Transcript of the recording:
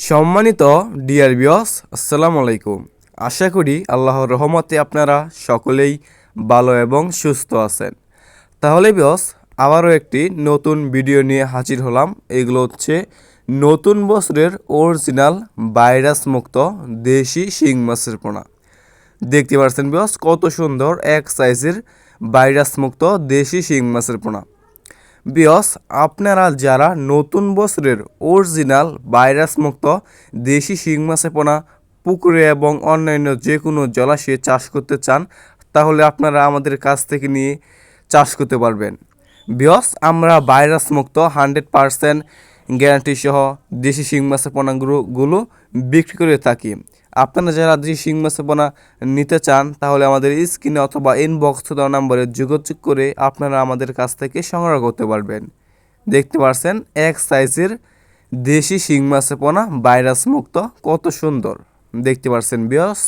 সম্মানিত dear viewers, আসসালামু আলাইকুম। আশা করি আল্লাহর রহমতে আপনারা সকলেই ভালো এবং সুস্থ আছেন। তাহলে ভিউয়ার্স, আবারও একটি নতুন ভিডিও নিয়ে হাজির হলাম। এগুলো হচ্ছে নতুন বছরের অরিজিনাল ভাইরাস মুক্ত দেশি শিং মাছের পোনা। দেখতে পাচ্ছেন ভিউয়ার্স, কত সুন্দর এক সাইজের ভাইরাস মুক্ত দেশি শিং মাছের পোনা। বিয়স, আপনারা যারা নতুন বছরের অরিজিনাল ভাইরাস মুক্ত দেশি শিং মাছের পোনা পুকুরে এবং অন্যান্য যে কোনো জলাশয়ে চাষ করতে চান, তাহলে আপনারা আমাদের কাছ থেকে নিয়ে চাষ করতে পারবেন। বিয়স, আমরা ভাইরাস মুক্ত 100% গ্যারান্টি সহ দেশি শিং মাছের পোনাগুলো বিক্রি করে থাকি। আপনারা যারা দেশি শিং মাছের পোনা নিতে চান, তাহলে আমাদের স্ক্রিনে অথবা ইনবক্স দেওয়া নম্বরে যোগাযোগ করে আপনারা আমাদের কাছ থেকে সংগ্রহ করতে পারবেন। দেখতে পাচ্ছেন এক সাইজের দেশি শিং মাছের পোনা ভাইরাস মুক্ত, কত সুন্দর দেখতে পাচ্ছেন বিয়স।